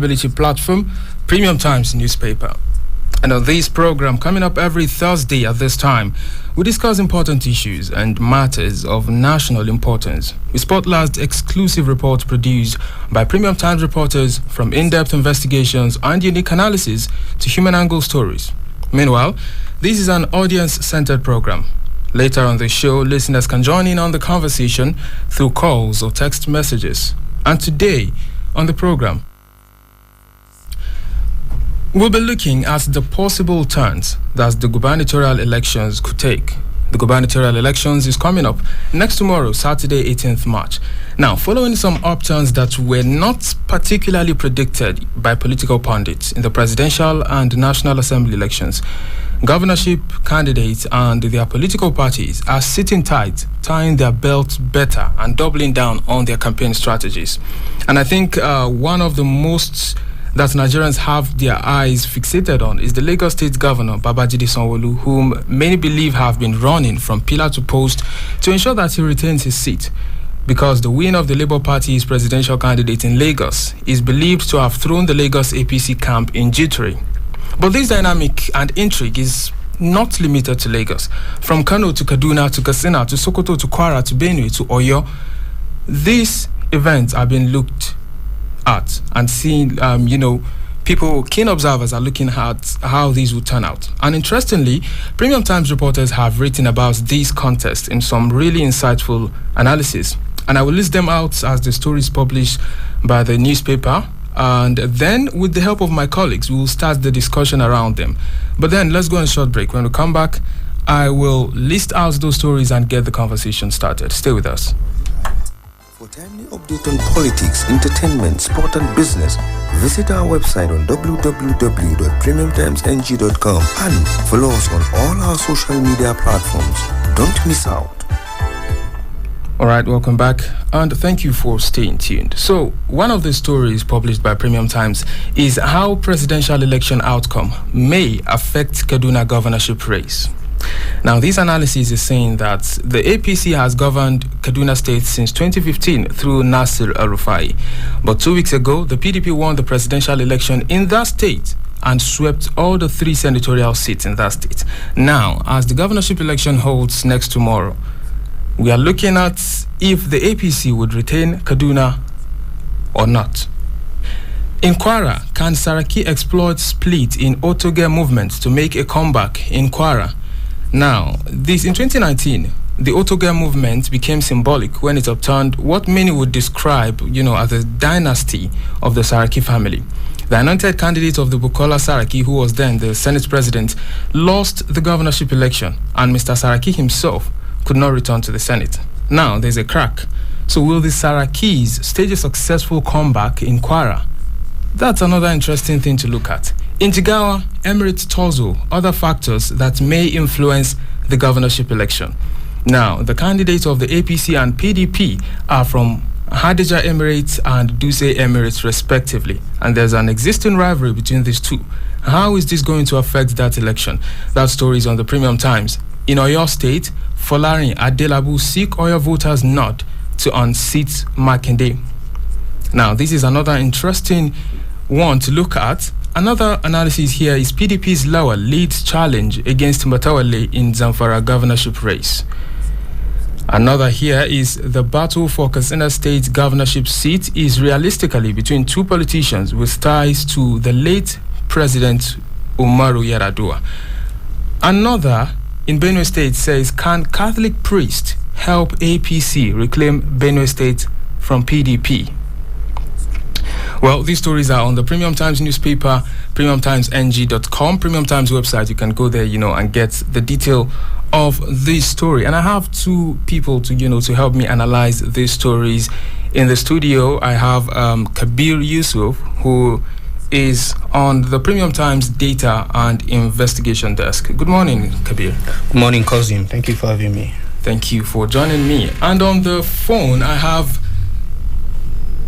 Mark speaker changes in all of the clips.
Speaker 1: Ability platform, Premium Times newspaper. And on this program, coming up every Thursday at this time, we discuss important issues and matters of national importance. We spotlight exclusive reports produced by Premium Times reporters, from in-depth investigations and unique analysis to human angle stories. Meanwhile, this is an audience-centered program. Later on the show, listeners can join in on the conversation through calls or text messages. And today on the program, we'll be looking at the possible turns that the gubernatorial elections could take. The gubernatorial elections is coming up next tomorrow, Saturday, 18th March. Now, following some upturns that were not particularly predicted by political pundits in the presidential and National Assembly elections, governorship candidates and their political parties are sitting tight, tying their belts better and doubling down on their campaign strategies. And I think one of the most that Nigerians have their eyes fixated on is the Lagos State Governor, Babajide Sanwo-Olu, whom many believe have been running from pillar to post to ensure that he retains his seat, because the win of the Labour Party's presidential candidate in Lagos is believed to have thrown the Lagos APC camp in jittery. But this dynamic and intrigue is not limited to Lagos. From Kano to Kaduna to Katsina to Sokoto to Kwara to Benue to Oyo, these events are being looked at and seen. People, keen observers, are looking at how these will turn out. And interestingly, Premium Times reporters have written about these contests in some really insightful analysis, and I will list them out as the stories published by the newspaper, and then with the help of my colleagues we will start the discussion around them. But then let's go on a short break. When we come back, I will list out those stories and get the conversation started. Stay with us.
Speaker 2: For timely update on politics, entertainment, sport and business, visit our website on www.premiumtimesng.com and follow us on all our social media platforms. Don't miss out.
Speaker 1: Alright, welcome back and thank you for staying tuned. So, one of the stories published by Premium Times is how presidential election outcome may affect Kaduna governorship race. Now, this analysis is saying that the APC has governed Kaduna State since 2015 through Nasir El-Rufai. But 2 weeks ago, the PDP won the presidential election in that state and swept all the 3 senatorial seats in that state. Now, as the governorship election holds next tomorrow, we are looking at if the APC would retain Kaduna or not. In Kwara, can Saraki exploit split in Otoge movement to make a comeback in Kwara? Now, this in 2019, the Otoge movement became symbolic when it upturned what many would describe, as the dynasty of the Saraki family. The anointed candidate of the Bukola Saraki, who was then the Senate president, lost the governorship election, and Mr. Saraki himself could not return to the Senate. Now, there's a crack. So will the Sarakis stage a successful comeback in Kwara? That's another interesting thing to look at. In Jigawa, Emirates Tozo, other factors that may influence the governorship election. Now, the candidates of the APC and PDP are from Hadija Emirates and Duse Emirates respectively, and there's an existing rivalry between these two. How is this going to affect that election? That story is on the Premium Times. In Oyo State, Folarin Adelabu seek Oyo voters not to unseat Makinde. Now, this is another interesting one to look at. Another analysis here is PDP's Lawa leads challenge against Matawale in Zamfara governorship race. Another here is the battle for Katsina State governorship seat is realistically between 2 politicians with ties to the late President Umaru Yar'Adua. Another in Benue State says, can Catholic priest help APC reclaim Benue State from PDP? Well, these stories are on the Premium Times newspaper, premiumtimesng.com, Premium Times website. You can go there, and get the detail of this story. And I have 2 people to help me analyze these stories. In the studio, I have Kabir Yusuf, who is on the Premium Times data and investigation desk. Good morning, Kabir.
Speaker 3: Good morning, cousin. Thank you for having me.
Speaker 1: Thank you for joining me. And on the phone, I have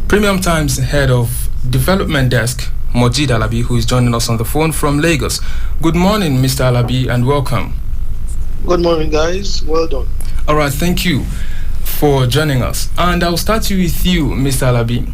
Speaker 1: Premium Times head of development desk, Mojid Alabi, who is joining us on the phone from Lagos. Good morning, Mr. Alabi, and welcome.
Speaker 4: Good morning, guys. Well done.
Speaker 1: All right, thank you for joining us. And I'll start with you, Mr. Alabi.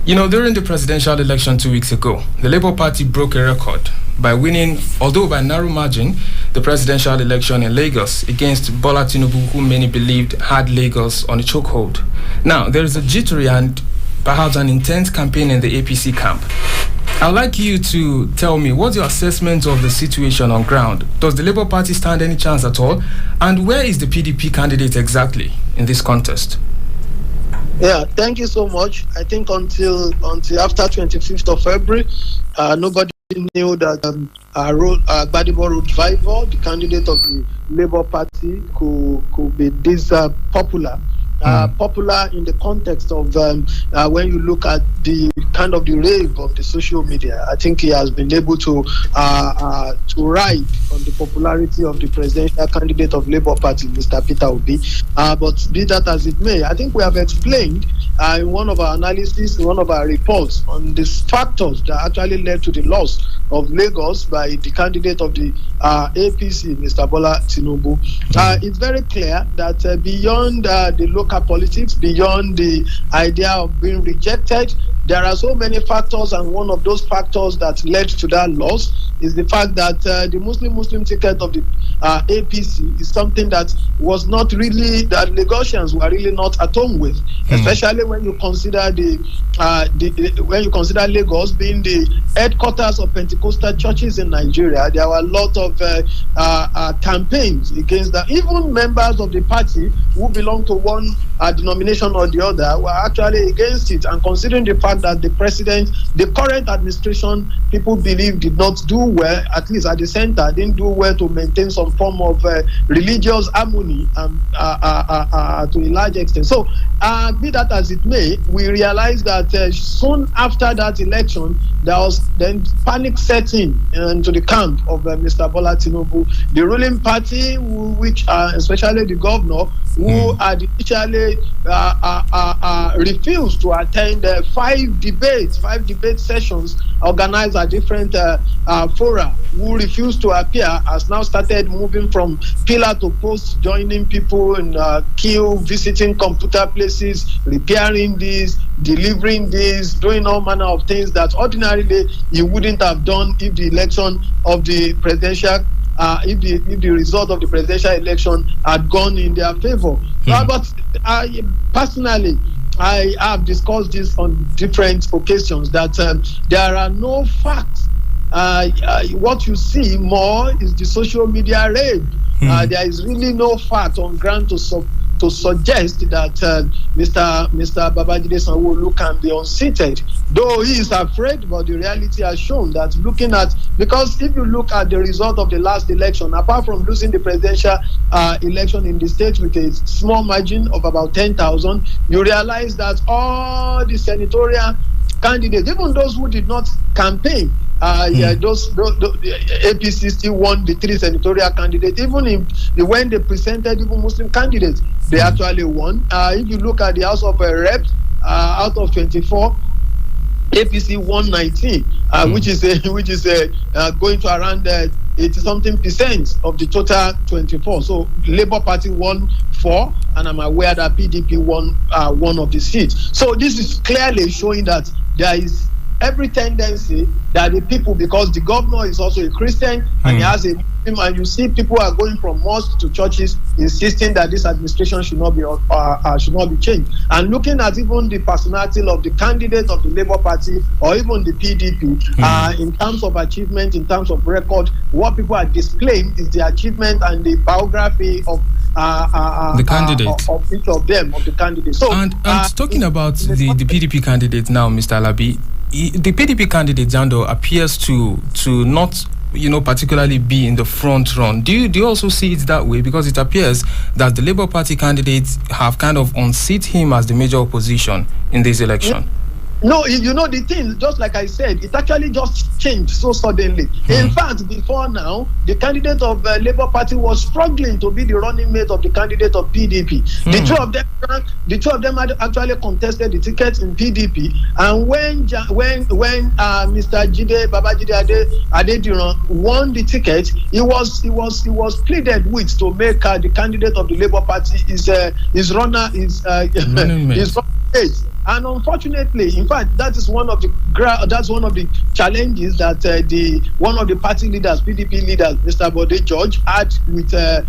Speaker 1: You know, during the presidential election 2 weeks ago, the Labour Party broke a record by winning, although by narrow margin, the presidential election in Lagos against Bola Tinubu, who many believed had Lagos on a chokehold. Now, there is a jittery and perhaps an intense campaign in the APC camp. I'd like you to tell me, what's your assessment of the situation on ground? Does the Labour Party stand any chance at all? And where is the PDP candidate exactly in this contest?
Speaker 4: Yeah, thank you so much. I think until after 25th of February, nobody knew that Gbadebo Revival, the candidate of the Labour Party, could be this popular. Popular in the context of when you look at the kind of the rave of the social media. I think he has been able to ride on the popularity of the presidential candidate of Labour Party, Mr. Peter Obi. But be that as it may, I think we have explained in one of our analyses, in one of our reports, on the factors that actually led to the loss of Lagos by the candidate of the APC, Mr. Bola Tinubu. It's very clear that beyond the local politics, beyond the idea of being rejected, there are so many factors, and one of those factors that led to that loss is the fact that the Muslim ticket of the APC is something that was not really, that Lagosians were really not at home with, especially when you consider when you consider Lagos being the headquarters of Pentecostal churches in Nigeria. There were a lot of campaigns against that. Even members of the party who belong to one denomination or the other were actually against it, and considering the fact that the current administration, people believe did not do well, at least at the center, didn't do well to maintain some form of religious harmony to a large extent. So, be that as it may, we realized that soon after that election, there was then panic setting into the camp of Mr. Bola Tinubu. The ruling party, which especially the governor, who had initially refused to attend five debate sessions organized at different fora, who refused to appear, has now started moving from pillar to post, joining people in queue, visiting computer places, repairing this, delivering this, doing all manner of things that ordinarily he wouldn't have done if the election of the presidential if the result of the presidential election had gone in their favor. But personally, I have discussed this on different occasions, that there are no facts. What you see more is the social media rage. There is really no fact on ground to suggest that Mr. Babajide Sanwo-Olu can be unseated, though he is afraid. But the reality has shown that, because if you look at the result of the last election, apart from losing the presidential election in the state with a small margin of about 10,000, you realize that all the senatorial candidates, even those who did not campaign, those APC still won the 3 senatorial candidates. Even when they presented even Muslim candidates, they actually won. If you look at the House of Reps, out of 24, APC won 19, which is going to around 80-something% of the total 24. So Labour Party won 4, and I'm aware that PDP won 1 of the seats. So this is clearly showing that there is every tendency that the people, because the governor is also a Christian and he has a Muslim, and you see people are going from mosques to churches insisting that this administration should not be changed. And looking at even the personality of the candidate of the Labour Party or even the PDP, in terms of achievement, in terms of record, what people are displaying is the achievement and the biography of
Speaker 1: the candidate
Speaker 4: of each of them, of the candidates. So,
Speaker 1: and talking about the PDP candidate now, Mr. Alabi, the PDP candidate Jando appears to not, particularly be in the front run. Do you also see it that way? Because it appears that the Labour Party candidates have kind of unseat him as the major opposition in this election.
Speaker 4: No, the thing, just like I said, it actually just changed so suddenly. In fact, before now, the candidate of Labour Party was struggling to be the running mate of the candidate of PDP. The two of them had actually contested the ticket in PDP. And when Mr. Babajide Adediran won the ticket, he was pleaded with to make the candidate of the Labour Party his running mate. And unfortunately, in fact, that's one of the challenges that one of the party leaders, PDP leaders, Mr. Bode George, had with the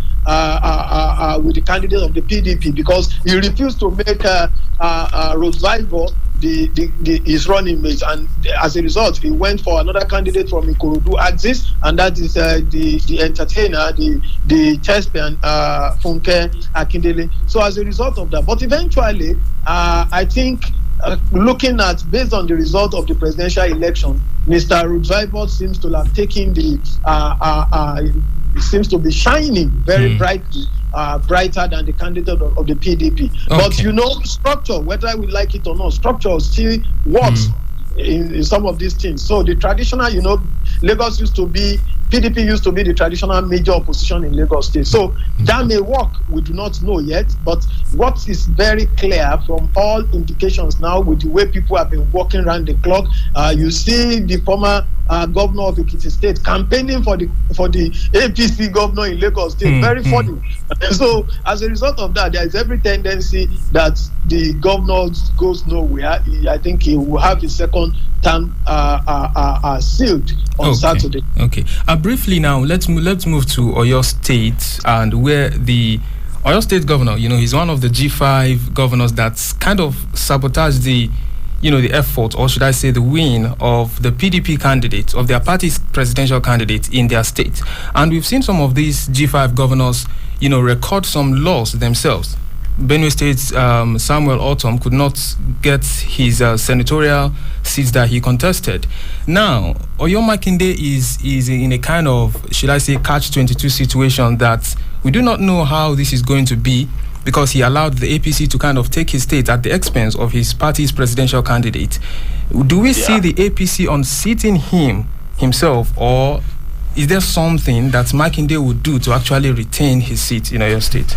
Speaker 4: candidate of the PDP, because he refused to make Rose Vival his running mate, and as a result, he went for another candidate from Ikorodu Axis, and that is the entertainer, the thespian Funke Akindele. So as a result of that, but eventually, I think, looking at, based on the result of the presidential election, Mr. Rudvival seems to have taken seems to be shining very brightly, brighter than the candidate of the PDP. Okay. But structure, whether we like it or not, structure still works in some of these things. So the traditional, Lagos PDP used to be the traditional major opposition in Lagos State. So that may work, we do not know yet. But what is very clear from all indications now, with the way people have been walking around the clock, you see the former governor of Ekiti State campaigning for the APC governor in Lagos State. Very funny. So as a result of that, there is every tendency that the governor goes nowhere. I think he will have his second term sealed on Saturday.
Speaker 1: Okay. Briefly now, let's move to Oyo State, and where the Oyo State governor, he's one of the G5 governors that's kind of sabotaged the effort, or should I say the win of the PDP candidate, of their party's presidential candidate in their state. And we've seen some of these G5 governors, record some laws themselves. Benue State's Samuel Autumn could not get his senatorial seats that he contested. Now, Oyo Makinde is in a kind of, should I say, catch-22 situation that we do not know how this is going to be, because he allowed the APC to kind of take his state at the expense of his party's presidential candidate. Do we see the APC unseating himself, or is there something that Makinde would do to actually retain his seat in Oyo State?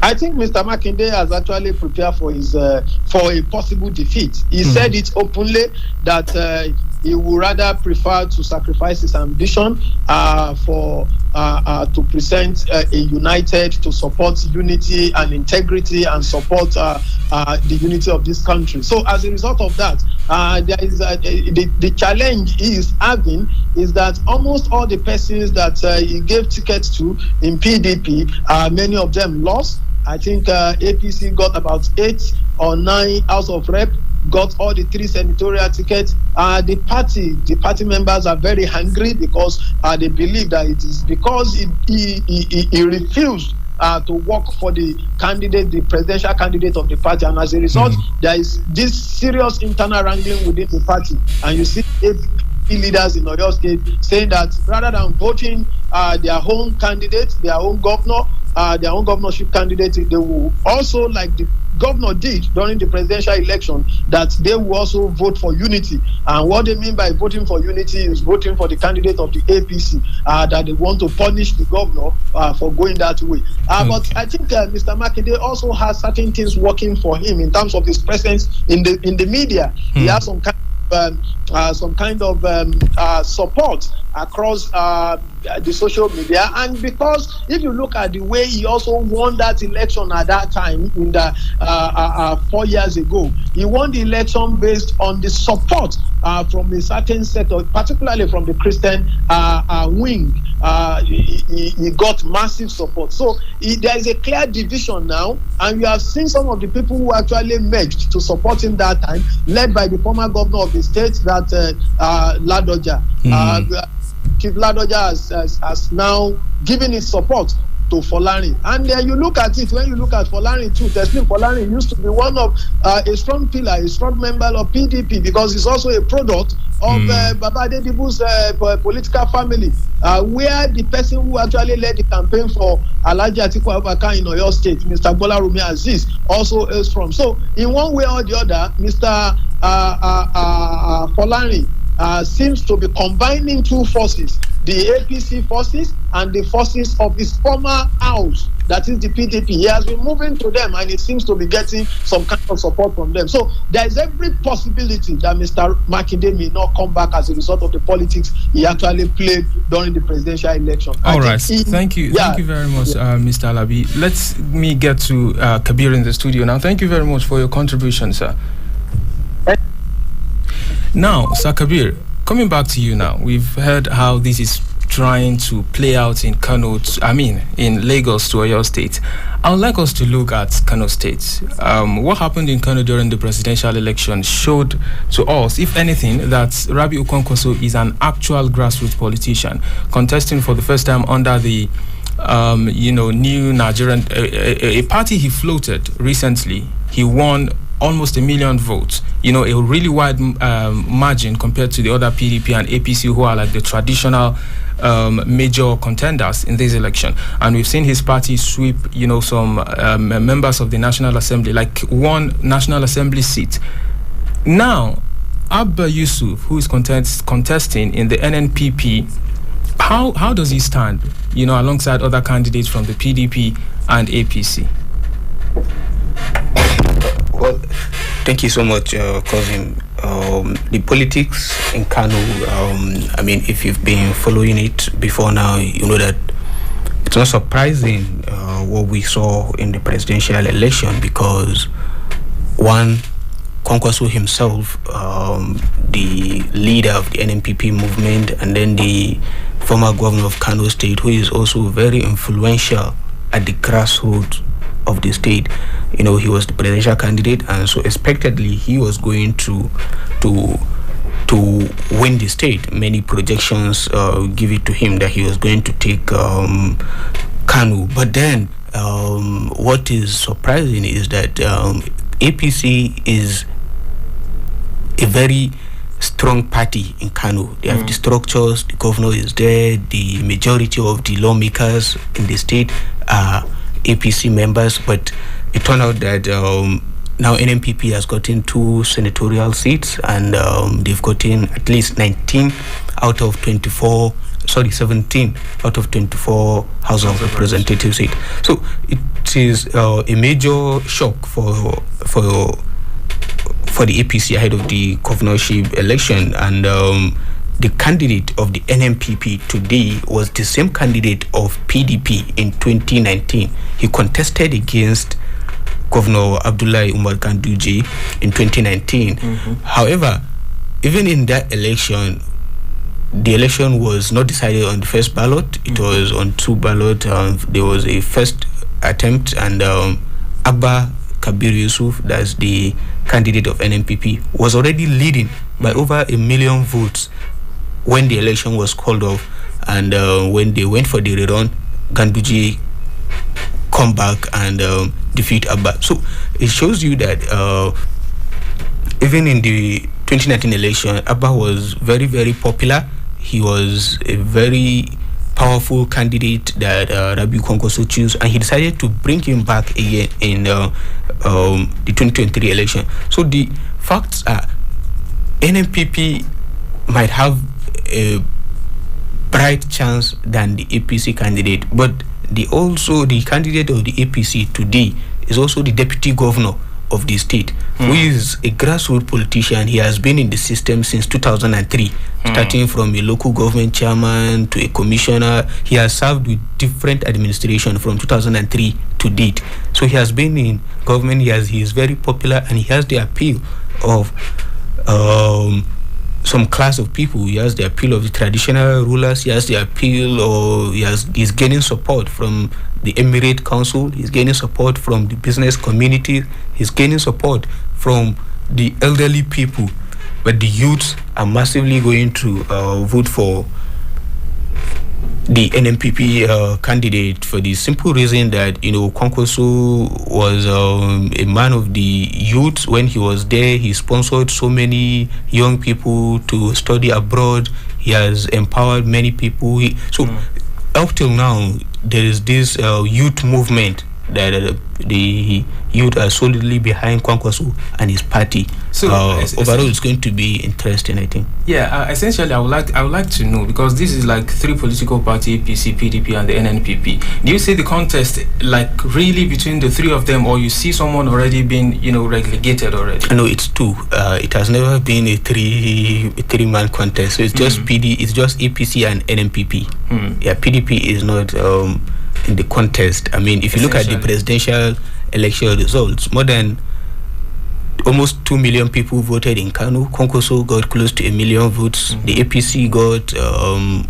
Speaker 4: I think Mr. Makinde has actually prepared for a possible defeat. He said it openly that he would rather prefer to sacrifice his ambition to present a united, to support unity and integrity and support the unity of this country. So as a result of that, there is the challenge he is having is that almost all the persons that he gave tickets to in PDP, many of them lost. I think APC got about 8 or 9 House of Rep, got all the 3 senatorial tickets. The party members are very hungry because they believe that it is because he refused to work for the presidential candidate of the party, and as a result, there is this serious internal wrangling within the party. And you see leaders in Oyo State saying that rather than voting their own candidate, their own governor, their own governorship candidate, they will also, like the governor did during the presidential election, that they will also vote for unity. And what they mean by voting for unity is voting for the candidate of the APC, that they want to punish the governor for going that way. But I think Mr. Makinde also has certain things working for him in terms of his presence in the media. He has some kind of support across the social media, and because if you look at the way he also won that election at that time, in the 4 years ago, he won the election based on the support from a certain sector, particularly from the Christian wing. He got massive support. So there is a clear division now, and you have seen some of the people who actually merged to support him that time, led by the former governor of the state, that Ladoja. Chief Ladoja has now given his support to Folarin. And you look at it, when you look at Folarin too, Teslim Folarin used to be one of a strong pillar, a strong member of PDP, because he's also a product of Baba Adedibu's political family, where the person who actually led the campaign for Alhaji Atiku Abubakar in Oyo State, Mr. Bolarumi Aziz, also is from. So in one way or the other, Mr. Folarin seems to be combining two forces, the APC forces and the forces of his former house, that is the PDP. He has been moving to them, and it seems to be getting some kind of support from them. So there is every possibility that Mr. Makinde may not come back as a result of the politics he actually played during the presidential election.
Speaker 1: All right. Thank you. Thank you very much, Mr. Alabi. Let me get to Kabir in the studio now. Thank you very much for your contribution, sir. Now, Sakabir, coming back to you now, we've heard how this is trying to play out in in Lagos to Oyo State. I would like us to look at Kano State. What happened in Kano during the presidential election showed to us, if anything, that Rabiu Kwankwaso is an actual grassroots politician, contesting for the first time under the new Nigerian, a party he floated recently. He won almost 1 million votes, a really wide margin compared to the other PDP and APC, who are like the traditional major contenders in this election. And we've seen his party sweep, some members of the National Assembly, like one National Assembly seat. Now, Abba Yusuf, who is contesting in the NNPP, how does he stand, alongside other candidates from the PDP and APC?
Speaker 3: Well, thank you so much, cousin. The politics in Kano, if you've been following it before now, you know that it's not surprising what we saw in the presidential election, because one, Kwankwaso himself, the leader of the NNPP movement, and then the former governor of Kano State, who is also very influential at the grassroots of the state. He was the presidential candidate, and so expectedly he was going to win the state. Many projections give it to him that he was going to take Kano. But then what is surprising is that APC is a very strong party in Kano. They have the structures, the governor is there, the majority of the lawmakers in the state are APC members, but it turned out that now NNPP has gotten 2 senatorial seats, and they've gotten at least 17 out of 24 House of Representatives seats. So it is a major shock for the APC ahead of the governorship election, and the candidate of the NNPP today was the same candidate of PDP in 2019. He contested against Governor Abdullahi Umar Ganduje in 2019. However, even in that election, the election was not decided on the first ballot. It was on 2 ballots. There was a first attempt, and Abba Kabir Yusuf, that's the candidate of NNPP, was already leading by over 1 million votes when the election was called off. And when they went for the rerun, Ganduje come back and defeat Abba. So it shows you that even in the 2019 election, Abba was very, very popular. He was a very powerful candidate that Rabiu Kwankwaso chose, and he decided to bring him back again in the 2023 election. So the facts are, NNPP might have a bright chance than the APC candidate, but the candidate of the APC today is also the deputy governor of the state, who is a grassroots politician. He has been in the system since 2003, starting from a local government chairman to a commissioner. He has served with different administration from 2003 to date. So he has been in government. He is very popular, and he has the appeal of some class of people. He has the appeal of the traditional rulers. He has the appeal, or he's gaining support from the Emirate Council. He's gaining support from the business community. He's gaining support from the elderly people. But the youths are massively going to vote for the NNPP candidate, for the simple reason that Kwankwaso was a man of the youth. When he was there, he sponsored so many young people to study abroad. He has empowered many people. Up till now, there is this youth movement that the youth are solidly behind Kwankwaso and his party. So overall, it's going to be interesting, I think.
Speaker 1: Yeah, essentially, I would like to know, because this is like 3 political parties: APC, PDP, and the NNPP. Do you see the contest like really between the 3 of them, or you see someone already being relegated already?
Speaker 3: No, it's 2. It has never been a 3-man contest. So it's just it's just APC and NNPP. Yeah, PDP is not in the contest. I mean, if you look at the presidential election results, more than almost 2 million people voted in Kano. Konkoso got close to 1 million votes. The APC got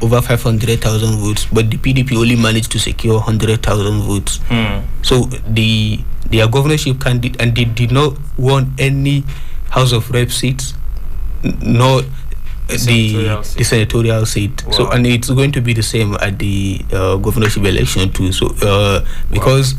Speaker 3: over 500,000 votes, but the PDP only managed to secure 100,000 votes. So their governorship candidate, and they did not want any House of Rep seats, nor the senatorial seat. Wow. So, and it's going to be the same at the governorship election too. So because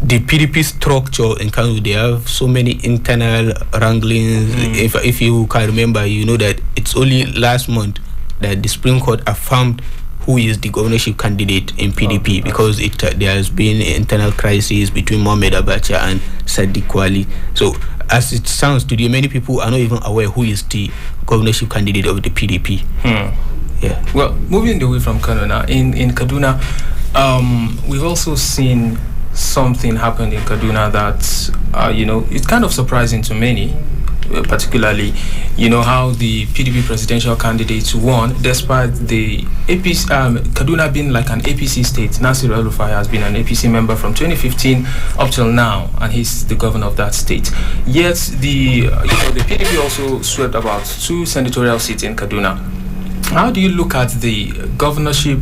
Speaker 3: the PDP structure in Kano, they have so many internal wranglings. If you can remember, you know that it's only last month that the Supreme Court affirmed who is the governorship candidate in PDP, because there has been internal crisis between Mohamed Abacha and Sadiq Wali. So as it sounds today, many people are not even aware who is the governorship candidate of the PDP. Yeah.
Speaker 1: Well, moving away from Kano now, in Kaduna, we've also seen something happened in Kaduna that, it's kind of surprising to many, particularly, how the PDP presidential candidates won, despite the APC, Kaduna being like an APC state. Nasir El-Rufai has been an APC member from 2015 up till now, and he's the governor of that state. Yet, the PDP also swept about 2 senatorial seats in Kaduna. How do you look at the governorship,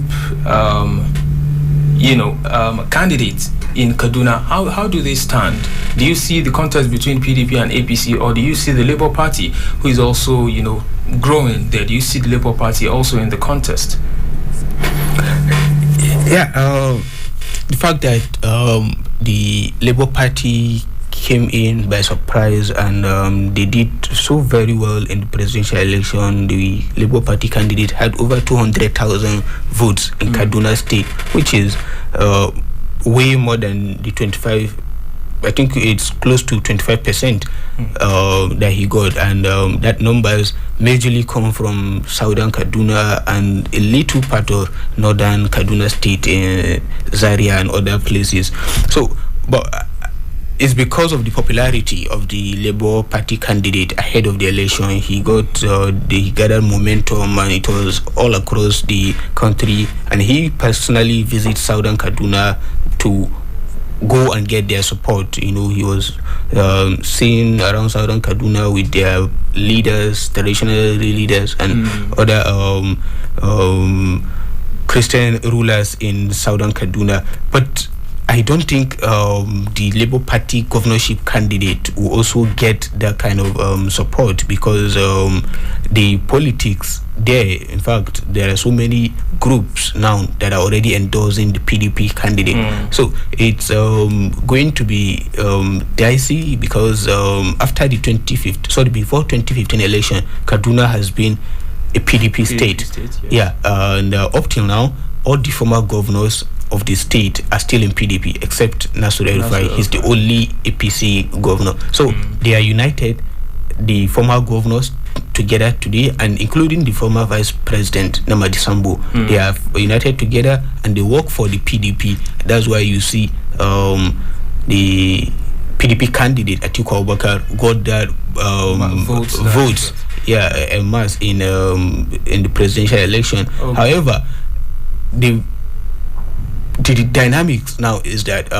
Speaker 1: candidates in Kaduna? How do they stand? Do you see the contest between PDP and APC, or do you see the Labour Party, who is also, growing there? Do you see the Labour Party also in the contest?
Speaker 3: Yeah, the fact that the Labour Party came in by surprise and they did so very well in the presidential election. The Labour Party candidate had over 200,000 votes in Kaduna State, which is way more than the 25. I think it's close to 25% that he got, and that numbers majorly come from southern Kaduna and a little part of northern Kaduna State in Zaria and other places. So, but it's because of the popularity of the Labour Party candidate ahead of the election. He gathered momentum, and it was all across the country. And he personally visits southern Kaduna to go and get their support. He was seen around southern Kaduna with their leaders, traditional leaders, and other Christian rulers in southern Kaduna. But I don't think the Labour Party governorship candidate will also get that kind of support, because the politics there, in fact, there are so many groups now that are already endorsing the PDP candidate. So it's going to be dicey, because after the before 2015 election, Kaduna has been a PDP state. Yes. And up till now, all the former governors of the state are still in PDP, except Nasir El-Rufai. He's the only APC governor. So they are united, the former governors together today, and including the former vice president Namadi Sambo. They are united together and they work for the PDP. That's why you see the PDP candidate Atiku Abubakar got that votes en masse in the presidential election. However, the dynamics now is that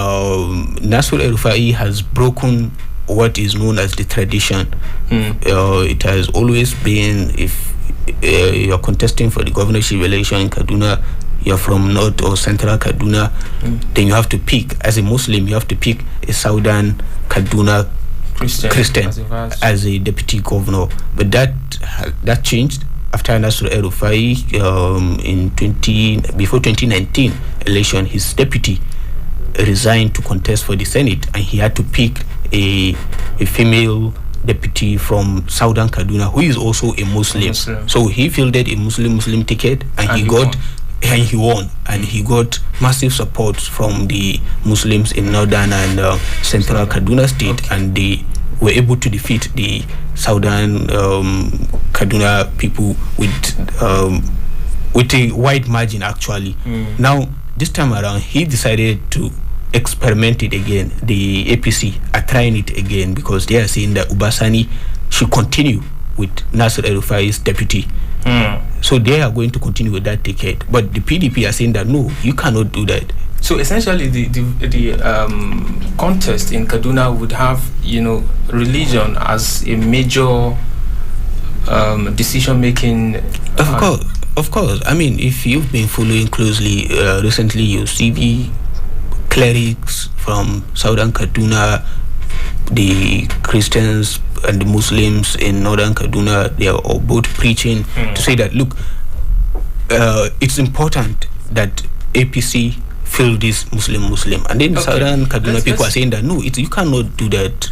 Speaker 3: Nasir El-Rufai has broken what is known as the tradition. It has always been, if you're contesting for the governorship election in Kaduna, you're from North or Central Kaduna, then you have to pick, as a Muslim, you have to pick a Southern Kaduna Christian as a deputy governor. But that changed after Nasir El-Rufai before 2019 election. His deputy resigned to contest for the Senate, and he had to pick a female deputy from Southern Kaduna who is also a Muslim. So he fielded a Muslim ticket, and he won, and he got massive support from the Muslims in northern and central Kaduna state, and they were able to defeat the southern Kaduna people with a wide margin actually. Now this time around he decided to experiment it again. The APC are trying it again because they are saying that Ubasani should continue with Nasir El-Rufai's deputy. So they are going to continue with that ticket, but the PDP are saying that no, you cannot do that.
Speaker 1: So essentially, the contest in Kaduna would have, religion as a major decision-making.
Speaker 3: Of course. I mean, if you've been following closely recently, you see the clerics from Southern Kaduna, the Christians and the Muslims in Northern Kaduna, they are all both preaching to say that, look, it's important that APC fill this Muslim. And then Southern Kaduna people are saying that, no, you cannot do that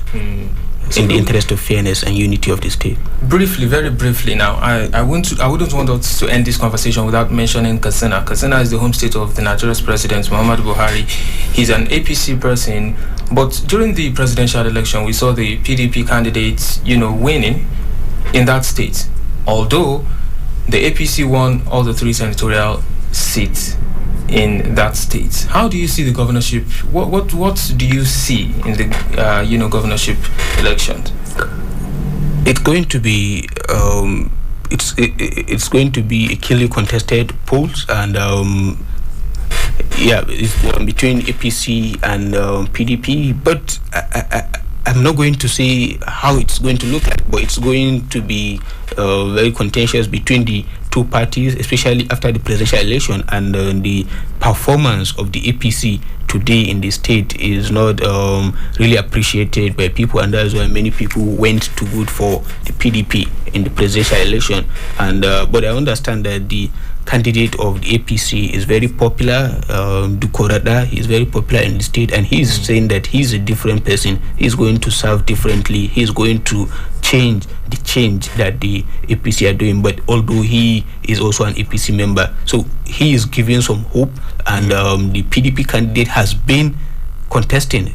Speaker 3: in the interest of fairness and unity of the state.
Speaker 1: Briefly, very briefly now, I wouldn't want us to end this conversation without mentioning Katsina. Katsina is the home state of the Nigeria's president, Muhammadu Buhari. He's an APC person, but during the presidential election, we saw the PDP candidates, winning in that state. Although the APC won all the 3 senatorial seats in that state. How do you see the governorship? What do you see in the governorship elections?
Speaker 3: It's going to be it's going to be a keenly contested polls, and it's between APC and PDP. But I'm not going to say how it's going to look like, but it's going to be very contentious between the two parties, especially after the presidential election, and the performance of the APC today in the state is not really appreciated by people, and that's why many people went to vote for the PDP in the presidential election. And but I understand that the candidate of the APC is very popular, Dukorada. He's very popular in the state, and he's saying that he's a different person. He's going to serve differently. He's going to change that the APC are doing. But although he is also an APC member, so he is giving some hope, and the PDP candidate has been contesting